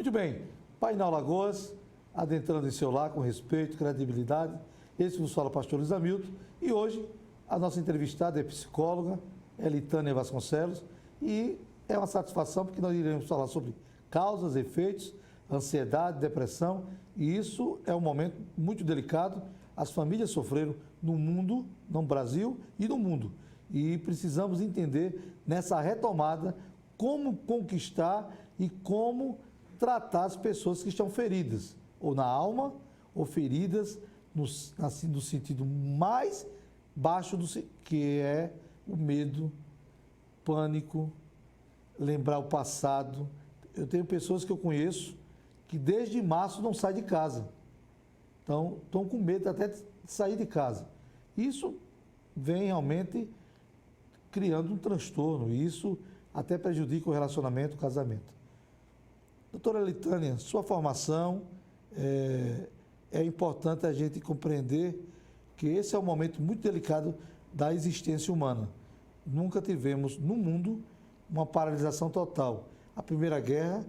Muito bem, Painel Lagoas, adentrando em seu lar com respeito, credibilidade. Esse vos fala pastor Luiz Hamilton. E hoje a nossa entrevistada é psicóloga, Elitânia Vasconcelos. E é uma satisfação porque nós iremos falar sobre causas, efeitos, ansiedade, depressão. E isso é um momento muito delicado. As famílias sofreram no mundo, no Brasil e no mundo. E precisamos entender nessa retomada como conquistar e como tratar as pessoas que estão feridas, ou na alma, ou feridas no sentido mais baixo, que é o medo, pânico, lembrar o passado. Eu tenho pessoas que eu conheço que desde março não saem de casa. Então, estão com medo até de sair de casa. Isso vem realmente criando um transtorno, e isso até prejudica o relacionamento, o casamento. Doutora Elitânia, sua formação, é importante a gente compreender que esse é um momento muito delicado da existência humana. Nunca tivemos no mundo uma paralisação total. A Primeira Guerra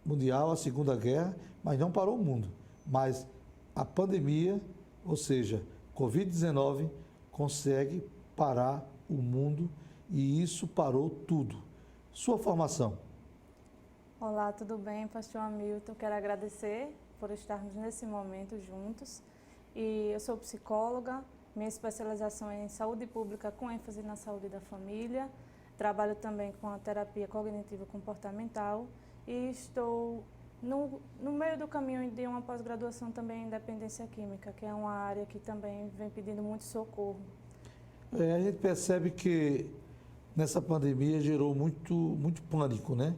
Mundial, a Segunda Guerra, mas não parou o mundo. Mas a pandemia, ou seja, Covid-19, consegue parar o mundo e isso parou tudo. Sua formação. Olá, tudo bem, pastor Hamilton? Quero agradecer por estarmos nesse momento juntos. E eu sou psicóloga, minha especialização é em saúde pública com ênfase na saúde da família. Trabalho também com a terapia cognitiva comportamental e estou no meio do caminho de uma pós-graduação também em dependência química, que é uma área que também vem pedindo muito socorro. A gente percebe que nessa pandemia gerou muito pânico, né?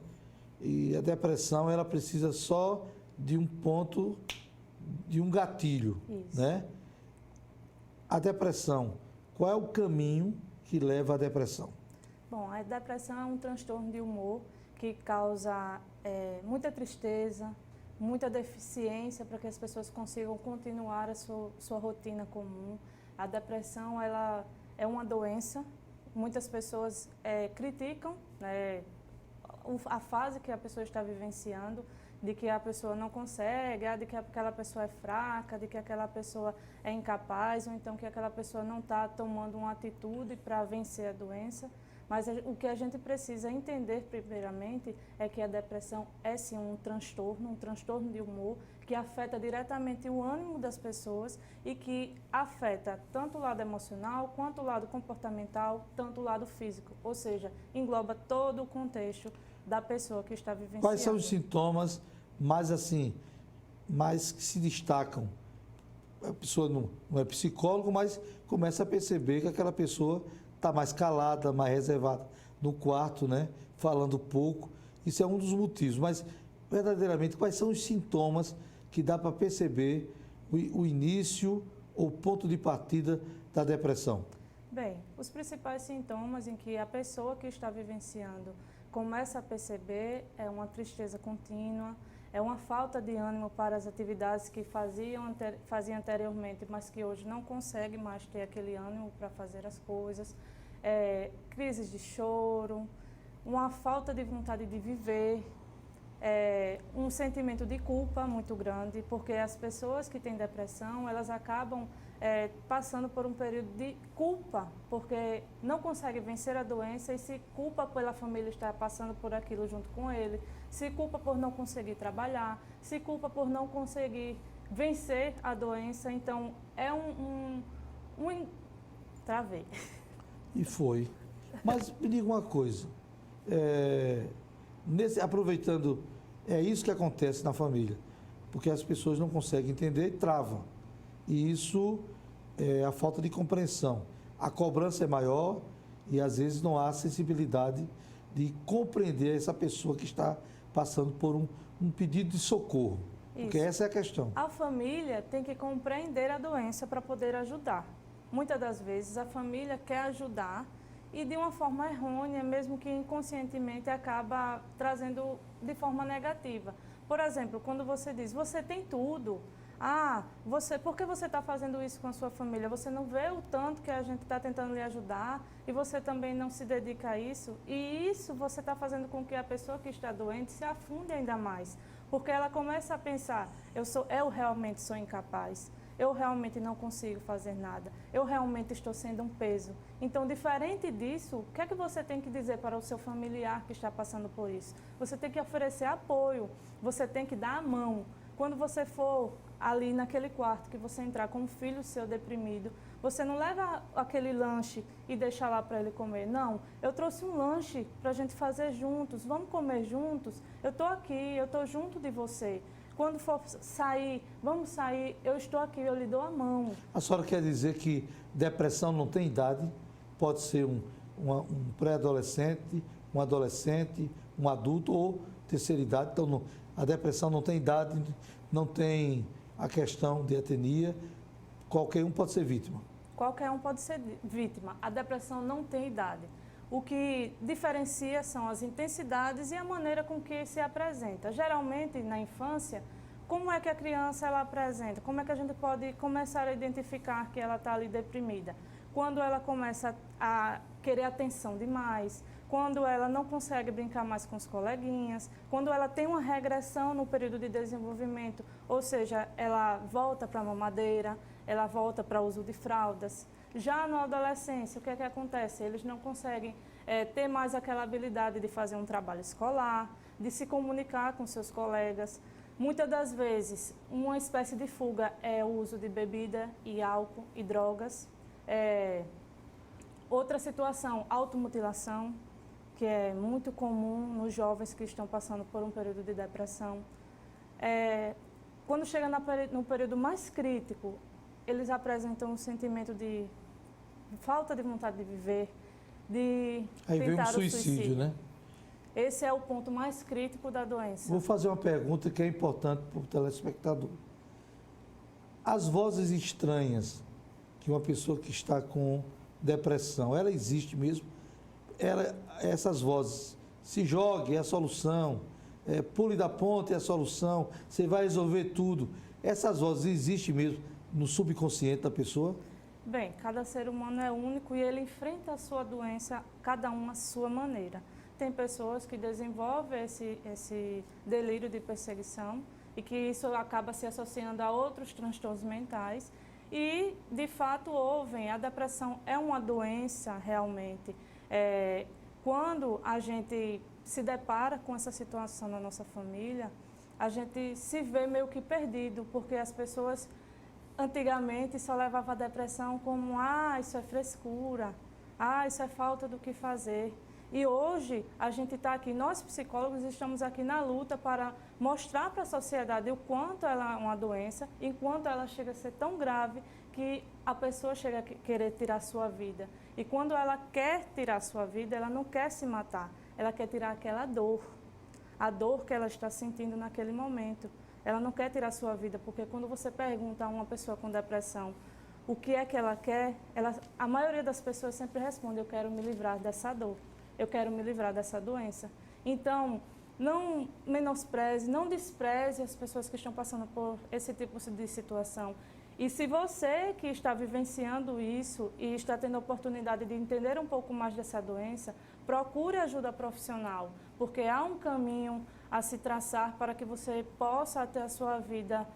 E a depressão, ela precisa só de um ponto, de um gatilho, Isso. Né? A depressão, qual é o caminho que leva à depressão? Bom, a depressão é um transtorno de humor que causa muita tristeza, muita deficiência para que as pessoas consigam continuar a sua rotina comum. A depressão, ela é uma doença, muitas pessoas criticam, né, a fase que a pessoa está vivenciando, de que a pessoa não consegue, de que aquela pessoa é fraca, de que aquela pessoa é incapaz, ou então que aquela pessoa não está tomando uma atitude para vencer a doença. Mas o que a gente precisa entender, primeiramente, é que a depressão é sim um transtorno de humor, que afeta diretamente o ânimo das pessoas e que afeta tanto o lado emocional, quanto o lado comportamental, tanto o lado físico. Ou seja, engloba todo o contexto da pessoa que está vivenciando. Quais são os sintomas mais que se destacam? A pessoa não é psicólogo, mas começa a perceber que aquela pessoa está mais calada, mais reservada no quarto, né? Falando pouco. Isso é um dos motivos. Mas, verdadeiramente, quais são os sintomas que dá para perceber o início ou ponto de partida da depressão? Bem, os principais sintomas em que a pessoa que está vivenciando começa a perceber é uma tristeza contínua, é uma falta de ânimo para as atividades que fazia anteriormente, mas que hoje não consegue mais ter aquele ânimo para fazer as coisas, crises de choro, uma falta de vontade de viver, um sentimento de culpa muito grande, porque as pessoas que têm depressão, elas acabam passando por um período de culpa, porque não consegue vencer a doença e se culpa pela família estar passando por aquilo junto com ele, se culpa por não conseguir trabalhar, se culpa por não conseguir vencer a doença. Então, é Travei. E foi. Mas me diga uma coisa, aproveitando, é isso que acontece na família, porque as pessoas não conseguem entender e travam. E isso é a falta de compreensão. A cobrança é maior e às vezes não há sensibilidade de compreender essa pessoa que está passando por um pedido de socorro. Isso. Porque essa é a questão. A família tem que compreender a doença para poder ajudar. Muitas das vezes a família quer ajudar e de uma forma errônea, mesmo que inconscientemente, acaba trazendo de forma negativa. Por exemplo, quando você diz, você tem tudo, por que você está fazendo isso com a sua família? Você não vê o tanto que a gente está tentando lhe ajudar e você também não se dedica a isso? E isso você está fazendo com que a pessoa que está doente se afunde ainda mais. Porque ela começa a pensar, eu realmente sou incapaz, eu realmente não consigo fazer nada, eu realmente estou sendo um peso. Então, diferente disso, o que é que você tem que dizer para o seu familiar que está passando por isso? Você tem que oferecer apoio, você tem que dar a mão. Quando você for ali naquele quarto, que você entrar com um filho seu deprimido, você não leva aquele lanche e deixa lá para ele comer. Não, eu trouxe um lanche para a gente fazer juntos, vamos comer juntos, eu estou aqui, eu estou junto de você. Quando for sair, vamos sair, eu estou aqui, eu lhe dou a mão. A senhora quer dizer que depressão não tem idade, pode ser um pré-adolescente, um adolescente, um adulto ou terceira idade. Então, a depressão não tem idade, não tem a questão de etnia, qualquer um pode ser vítima. Qualquer um pode ser vítima. A depressão não tem idade. O que diferencia são as intensidades e a maneira com que se apresenta. Geralmente, na infância, como é que a criança ela apresenta? Como é que a gente pode começar a identificar que ela está ali deprimida? Quando ela começa a querer atenção demais, quando ela não consegue brincar mais com os coleguinhas, quando ela tem uma regressão no período de desenvolvimento, ou seja, ela volta para a mamadeira, ela volta para o uso de fraldas. Já na adolescência, o que é que acontece? Eles não conseguem ter mais aquela habilidade de fazer um trabalho escolar, de se comunicar com seus colegas. Muitas das vezes, uma espécie de fuga é o uso de bebida e álcool e drogas. Outra situação, automutilação, que é muito comum nos jovens que estão passando por um período de depressão. Quando chega no período mais crítico, eles apresentam um sentimento de falta de vontade de viver, de Aí vem um tentar o suicídio, né? Esse é o ponto mais crítico da doença. Vou fazer uma pergunta que é importante para o telespectador. As vozes estranhas que uma pessoa que está com depressão, ela existe mesmo? Essas vozes, se jogue, é a solução, pule da ponte, é a solução, você vai resolver tudo. Essas vozes existem mesmo no subconsciente da pessoa? Bem, cada ser humano é único e ele enfrenta a sua doença, cada um à sua maneira. Tem pessoas que desenvolvem esse delírio de perseguição e que isso acaba se associando a outros transtornos mentais e, de fato, a depressão é uma doença realmente. Quando a gente se depara com essa situação na nossa família, a gente se vê meio que perdido, porque as pessoas antigamente só levavam a depressão como, isso é frescura, isso é falta do que fazer. E hoje a gente está aqui, nós psicólogos estamos aqui na luta para mostrar para a sociedade o quanto ela é uma doença, enquanto ela chega a ser tão grave que a pessoa chega a querer tirar a sua vida. E quando ela quer tirar a sua vida, ela não quer se matar, ela quer tirar aquela dor, a dor que ela está sentindo naquele momento. Ela não quer tirar a sua vida, porque quando você pergunta a uma pessoa com depressão o que é que ela quer, a maioria das pessoas sempre responde, eu quero me livrar dessa dor, eu quero me livrar dessa doença. Então, não menospreze, não despreze as pessoas que estão passando por esse tipo de situação. E se você que está vivenciando isso e está tendo a oportunidade de entender um pouco mais dessa doença, procure ajuda profissional, porque há um caminho a se traçar para que você possa ter a sua vida,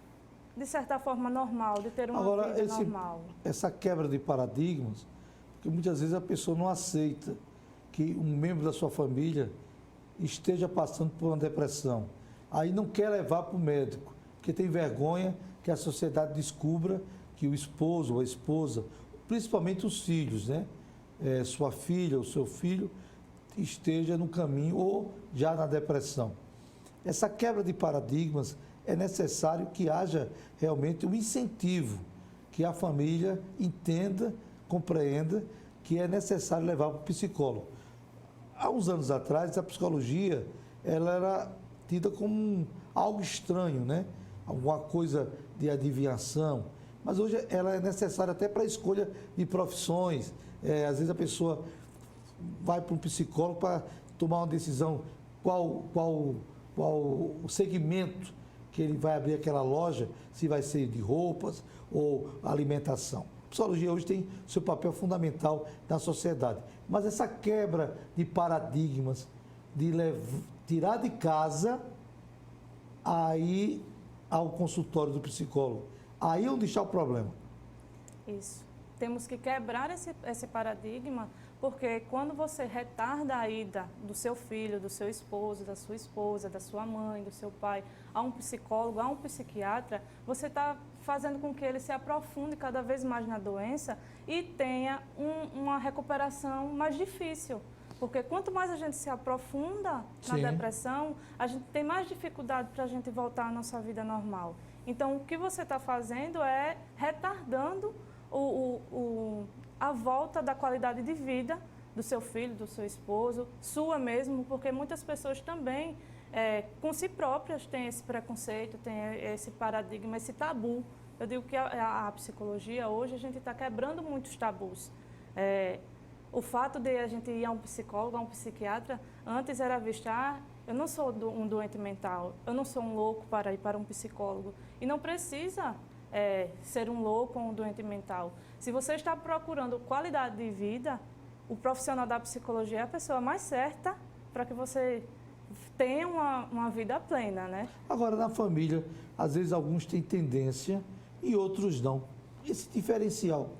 de certa forma, normal, de ter uma vida normal. Essa quebra de paradigmas, porque muitas vezes a pessoa não aceita que um membro da sua família esteja passando por uma depressão. Aí não quer levar para o médico, porque tem vergonha que a sociedade descubra que o esposo ou a esposa, principalmente os filhos, né? Sua filha ou seu filho esteja no caminho ou já na depressão. Essa quebra de paradigmas é necessário que haja realmente um incentivo, que a família entenda, compreenda que é necessário levar para o psicólogo. Há uns anos atrás, a psicologia ela era tida como algo estranho, né? Alguma coisa de adivinhação, mas hoje ela é necessária até para a escolha de profissões. Às vezes a pessoa vai para um psicólogo para tomar uma decisão qual o segmento que ele vai abrir aquela loja, se vai ser de roupas ou alimentação. A psicologia hoje tem seu papel fundamental na sociedade, mas essa quebra de paradigmas, de tirar de casa aí ao consultório do psicólogo. Aí é onde está o problema. Isso. Temos que quebrar esse paradigma, porque quando você retarda a ida do seu filho, do seu esposo, da sua esposa, da sua mãe, do seu pai, a um psicólogo, a um psiquiatra, você está fazendo com que ele se aprofunde cada vez mais na doença e tenha uma recuperação mais difícil. Porque quanto mais a gente se aprofunda na depressão, a gente tem mais dificuldade para a gente voltar à nossa vida normal. Então, o que você está fazendo é retardando a volta da qualidade de vida do seu filho, do seu esposo, sua mesmo, porque muitas pessoas também, com si próprias, têm esse preconceito, têm esse paradigma, esse tabu. Eu digo que a psicologia, hoje, a gente está quebrando muitos tabus. O fato de a gente ir a um psicólogo, a um psiquiatra, antes era visto, eu não sou um doente mental, eu não sou um louco para ir para um psicólogo. E não precisa ser um louco ou um doente mental. Se você está procurando qualidade de vida, o profissional da psicologia é a pessoa mais certa para que você tenha uma vida plena, né? Agora, na família, às vezes alguns têm tendência e outros não. Esse diferencial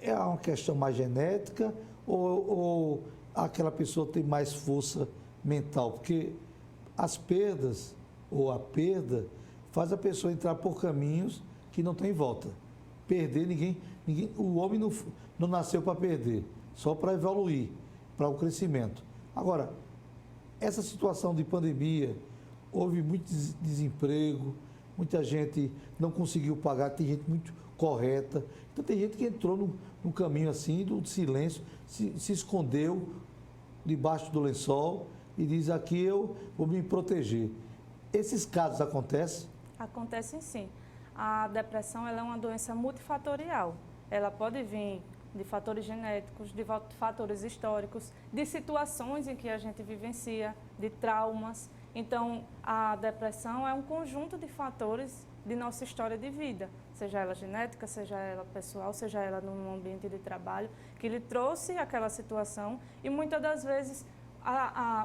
é uma questão mais genética ou aquela pessoa tem mais força mental? Porque as perdas ou a perda faz a pessoa entrar por caminhos que não tem volta. Perder, o homem não nasceu para perder, só para evoluir, para o crescimento. Agora, essa situação de pandemia, houve muito desemprego, muita gente não conseguiu pagar, tem gente muito correta. Então, tem gente que entrou no caminho assim, do silêncio, se escondeu debaixo do lençol e diz: aqui eu vou me proteger. Esses casos acontecem? Acontecem sim. A depressão ela é uma doença multifatorial. Ela pode vir de fatores genéticos, de fatores históricos, de situações em que a gente vivencia, de traumas. Então, a depressão é um conjunto de fatores de nossa história de vida, seja ela genética, seja ela pessoal, seja ela num ambiente de trabalho, que lhe trouxe aquela situação e muitas das vezes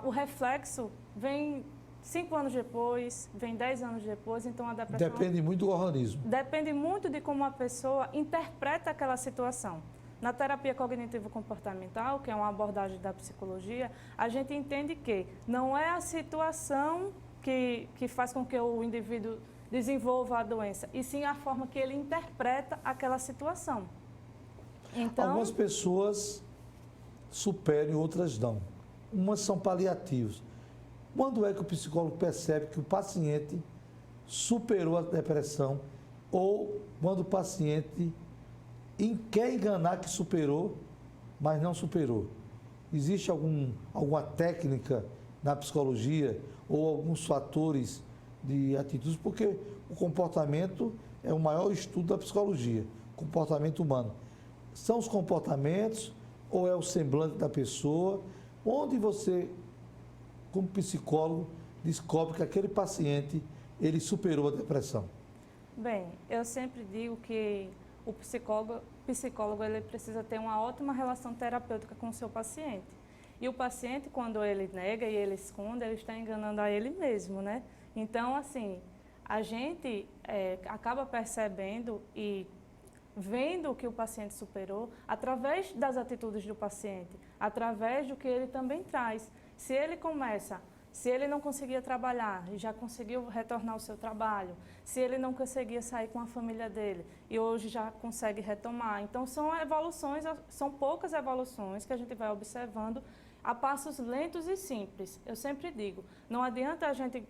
o reflexo vem 5 anos depois, vem 10 anos depois, então a depressão... Depende muito do organismo. Depende muito de como a pessoa interpreta aquela situação. Na terapia cognitivo-comportamental, que é uma abordagem da psicologia, a gente entende que não é a situação que faz com que o indivíduo desenvolva a doença, e sim a forma que ele interpreta aquela situação. Então, algumas pessoas superam e outras não. Umas são paliativos. Quando é que o psicólogo percebe que o paciente superou a depressão ou quando o paciente quer enganar que superou, mas não superou? Existe alguma técnica na psicologia ou alguns fatores de atitudes? Porque o comportamento é o maior estudo da psicologia, comportamento humano. São os comportamentos ou é o semblante da pessoa? Onde você, como psicólogo, descobre que aquele paciente, ele superou a depressão? Bem, eu sempre digo que o psicólogo ele precisa ter uma ótima relação terapêutica com o seu paciente. E o paciente, quando ele nega e ele esconde, ele está enganando a ele mesmo, né? Então, assim, a gente acaba percebendo e vendo o que o paciente superou através das atitudes do paciente, através do que ele também traz. Se ele não conseguia trabalhar e já conseguiu retornar ao seu trabalho, se ele não conseguia sair com a família dele e hoje já consegue retomar. Então, são evoluções, são poucas evoluções que a gente vai observando a passos lentos e simples. Eu sempre digo, não adianta a gente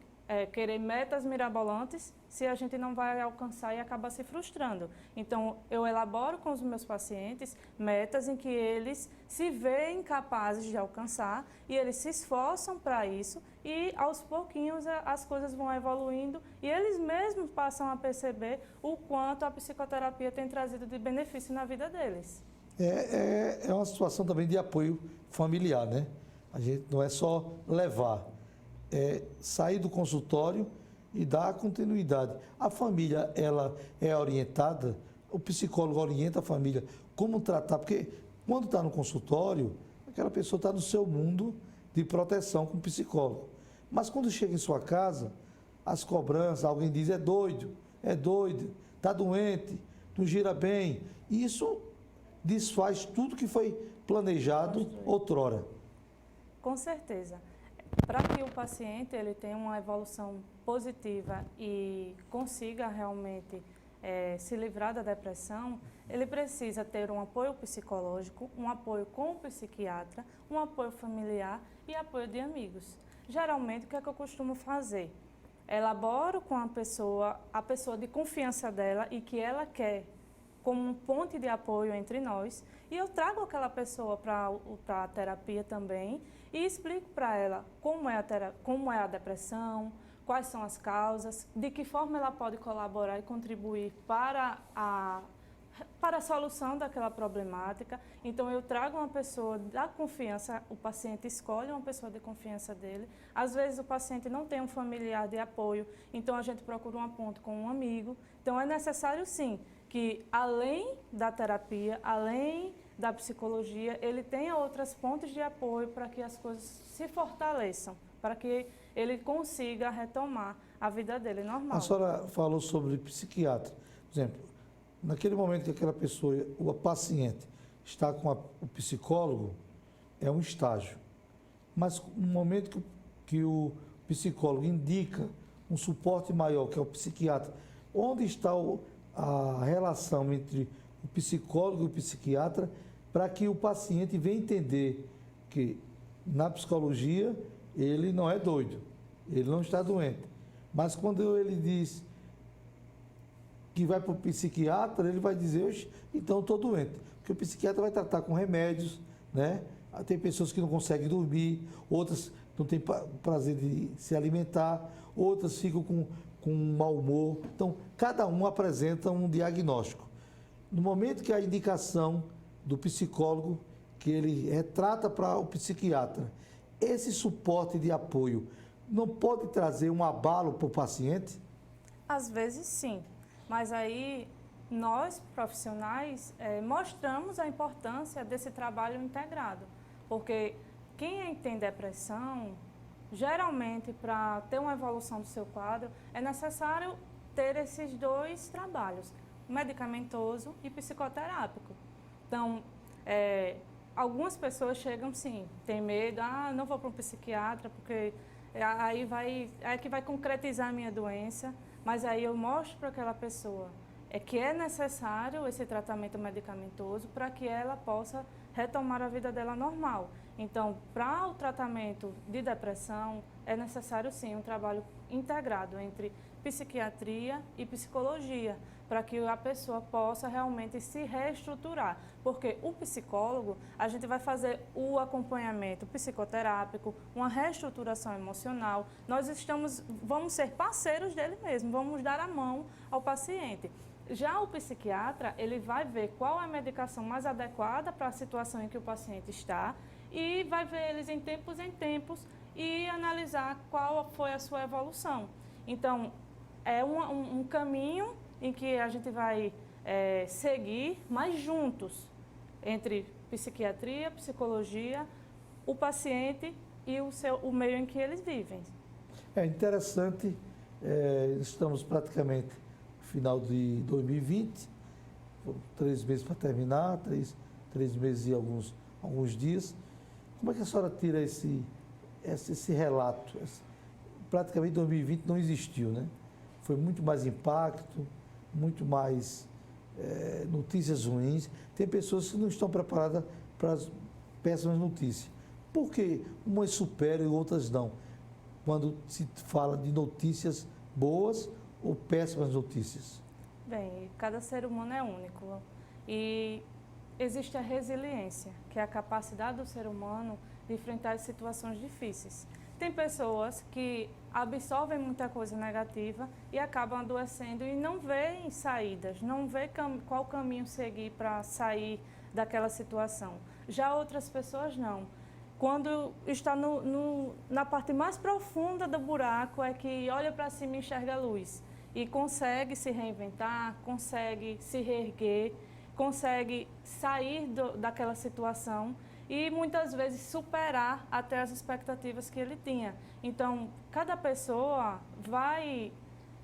querer metas mirabolantes se a gente não vai alcançar e acaba se frustrando. Então, eu elaboro com os meus pacientes metas em que eles se veem capazes de alcançar e eles se esforçam para isso e, aos pouquinhos, as coisas vão evoluindo e eles mesmos passam a perceber o quanto a psicoterapia tem trazido de benefício na vida deles. É uma situação também de apoio familiar, né? A gente não é só levar, sair do consultório e dar continuidade. A família, ela é orientada, o psicólogo orienta a família como tratar, porque quando está no consultório, aquela pessoa está no seu mundo de proteção com o psicólogo. Mas quando chega em sua casa, as cobranças, alguém diz é doido, está doente, não gira bem. Isso desfaz tudo que foi planejado outrora. Com certeza. Para que o paciente ele tenha uma evolução positiva e consiga realmente se livrar da depressão, ele precisa ter um apoio psicológico, um apoio com o psiquiatra, um apoio familiar e apoio de amigos. Geralmente, o que é que eu costumo fazer? Elaboro com a pessoa de confiança dela e que ela quer como um ponte de apoio entre nós, e eu trago aquela pessoa para a terapia também e explico para ela como é a depressão, quais são as causas, de que forma ela pode colaborar e contribuir para a solução daquela problemática. Então, eu trago uma pessoa da confiança, o paciente escolhe uma pessoa de confiança dele. Às vezes, o paciente não tem um familiar de apoio, então a gente procura uma ponte com um amigo. Então, é necessário, sim, que além da terapia, além da psicologia, ele tenha outras pontes de apoio para que as coisas se fortaleçam, para que ele consiga retomar a vida dele normal. A senhora falou sobre psiquiatra. Por exemplo, naquele momento que aquela pessoa, o paciente, está com o psicólogo, é um estágio. Mas no momento que o psicólogo indica um suporte maior, que é o psiquiatra, onde está a relação entre o psicólogo e o psiquiatra, para que o paciente venha entender que na psicologia ele não é doido, ele não está doente. Mas quando ele diz que vai para o psiquiatra, ele vai dizer, então estou doente. Porque o psiquiatra vai tratar com remédios, né? Tem pessoas que não conseguem dormir, outras não têm prazer de se alimentar, outras ficam com um mau humor. Então, cada um apresenta um diagnóstico. No momento que a indicação do psicólogo, que ele retrata para o psiquiatra, esse suporte de apoio não pode trazer um abalo para o paciente? Às vezes, sim. Mas aí, nós, profissionais, mostramos a importância desse trabalho integrado. Porque quem tem depressão, geralmente, para ter uma evolução do seu quadro, é necessário ter esses dois trabalhos, medicamentoso e psicoterápico. Então, algumas pessoas chegam, sim, tem medo, não vou para um psiquiatra, porque é que vai concretizar a minha doença, mas aí eu mostro para aquela pessoa que é necessário esse tratamento medicamentoso para que ela possa retomar a vida dela normal. Então, para o tratamento de depressão, é necessário, sim, um trabalho integrado entre psiquiatria e psicologia, para que a pessoa possa realmente se reestruturar. Porque o psicólogo, a gente vai fazer o acompanhamento psicoterápico, uma reestruturação emocional. Nós vamos ser parceiros dele mesmo, vamos dar a mão ao paciente. Já o psiquiatra, ele vai ver qual é a medicação mais adequada para a situação em que o paciente está e vai ver eles em tempos e analisar qual foi a sua evolução. Então, é um caminho em que a gente vai seguir, mas juntos, entre psiquiatria, psicologia, o paciente e o meio em que eles vivem. É interessante, estamos praticamente no final de 2020, 3 meses para terminar, três meses e alguns dias. Como é que a senhora tira esse relato? Praticamente 2020 não existiu, né? Foi muito mais impacto, muito mais notícias ruins. Tem pessoas que não estão preparadas para as péssimas notícias. Por que umas superam e outras não? Quando se fala de notícias boas ou péssimas notícias? Bem, cada ser humano é único e existe a resiliência, que é a capacidade do ser humano de enfrentar as situações difíceis. Tem pessoas que absorvem muita coisa negativa e acabam adoecendo e não veem saídas, não veem qual caminho seguir para sair daquela situação. Já outras pessoas não. Quando está na parte mais profunda do buraco é que olha para cima e enxerga a luz e consegue se reinventar, consegue se reerguer, consegue sair daquela situação e muitas vezes superar até as expectativas que ele tinha. Então, cada pessoa vai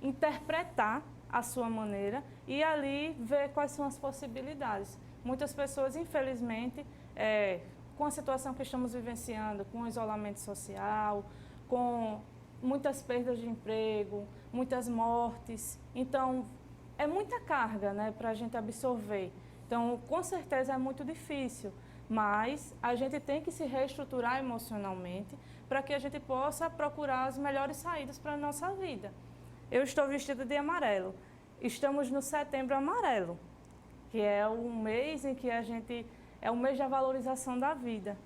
interpretar a sua maneira e ali ver quais são as possibilidades. Muitas pessoas, infelizmente, com a situação que estamos vivenciando, com o isolamento social, com muitas perdas de emprego, muitas mortes, então é muita carga, né, para a gente absorver. Então, com certeza é muito difícil, mas a gente tem que se reestruturar emocionalmente para que a gente possa procurar as melhores saídas para a nossa vida. Eu estou vestida de amarelo. Estamos no Setembro Amarelo, que é um mês em que é o mês da valorização da vida.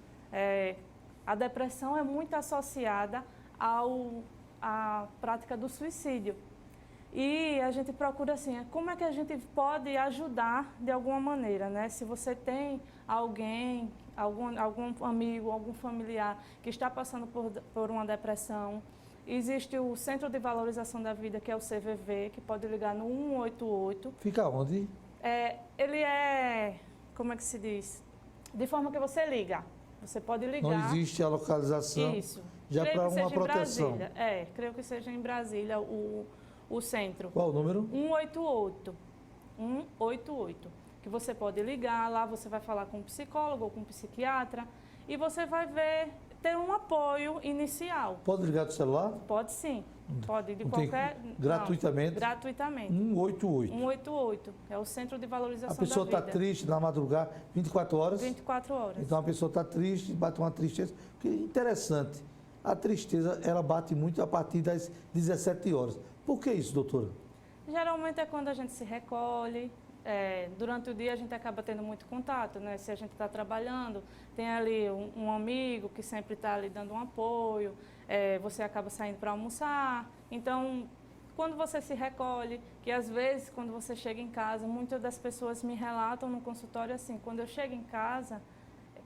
A depressão é muito associada à prática do suicídio. E a gente procura assim, como é que a gente pode ajudar de alguma maneira, né? Se você tem alguém, algum amigo, algum familiar que está passando por uma depressão, existe o Centro de Valorização da Vida, que é o CVV, que pode ligar no 188. Fica onde? Ele é, como é que se diz? De forma que você liga. Você pode ligar. Não existe a localização. Isso. Já para uma proteção. Creio que seja em Brasília o centro. Qual o número? 188. 188. Que você pode ligar, lá você vai falar com um psicólogo ou com um psiquiatra e você vai ter um apoio inicial. Pode ligar do celular? Pode sim. Pode, de não qualquer... gratuitamente? Não, gratuitamente. 188. 188. É o Centro de Valorização da Vida. A pessoa está triste na madrugada, 24 horas? 24 horas. Então a pessoa está triste, bate uma tristeza. Porque interessante, a tristeza ela bate muito a partir das 17 horas. Por que isso, doutora? Geralmente é quando a gente se recolhe. Durante o dia a gente acaba tendo muito contato, né? Se a gente está trabalhando, tem ali um amigo que sempre está ali dando um apoio, você acaba saindo para almoçar. Então, quando você se recolhe, que às vezes quando você chega em casa, muitas das pessoas me relatam no consultório assim, quando eu chego em casa,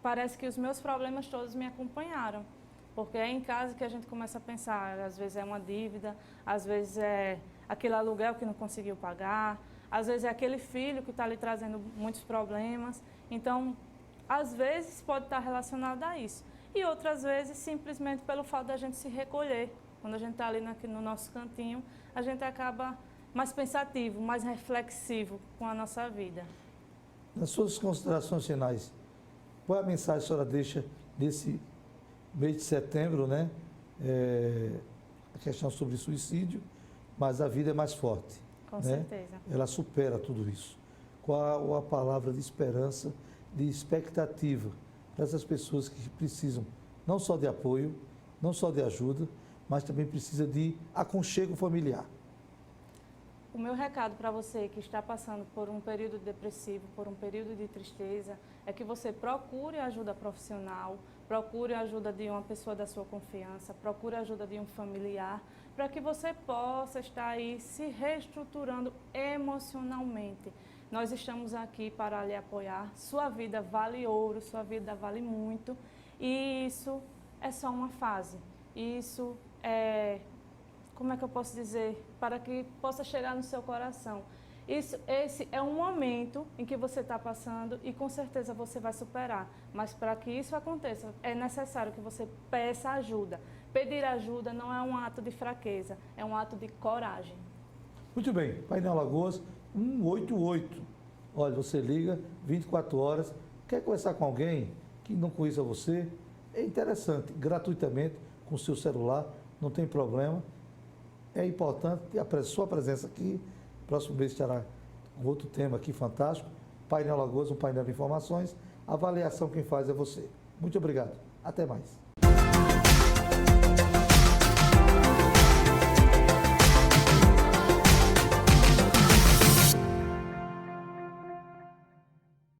parece que os meus problemas todos me acompanharam. Porque é em casa que a gente começa a pensar, às vezes é uma dívida, às vezes é aquele aluguel que não conseguiu pagar, às vezes é aquele filho que está ali trazendo muitos problemas. Então, às vezes pode estar relacionado a isso. E outras vezes, simplesmente pelo fato da gente se recolher. Quando a gente está ali no nosso cantinho, a gente acaba mais pensativo, mais reflexivo com a nossa vida. Nas suas considerações finais, qual é a mensagem que a senhora deixa desse mês de setembro, né? A questão sobre suicídio, mas a vida é mais forte. Com certeza. Ela supera tudo isso. Qual a palavra de esperança, de expectativa para essas pessoas que precisam não só de apoio, não só de ajuda, mas também precisa de aconchego familiar? O meu recado para você que está passando por um período depressivo, por um período de tristeza, é que você procure ajuda profissional, procure a ajuda de uma pessoa da sua confiança, procure a ajuda de um familiar, para que você possa estar aí se reestruturando emocionalmente. Nós estamos aqui para lhe apoiar. Sua vida vale ouro, sua vida vale muito, e isso é só uma fase. Isso é, como é que eu posso dizer, para que possa chegar no seu coração. Esse é um momento em que você está passando e com certeza você vai superar. Mas para que isso aconteça, é necessário que você peça ajuda. Pedir ajuda não é um ato de fraqueza, é um ato de coragem. Muito bem, Painel Alagoas, 188. Olha, você liga 24 horas, quer conversar com alguém que não conheça você? É interessante, gratuitamente, com o seu celular, não tem problema. É importante a sua presença aqui. Próximo mês estará com outro tema aqui fantástico. Painel Alagoas, um painel de informações. A avaliação quem faz é você. Muito obrigado. Até mais.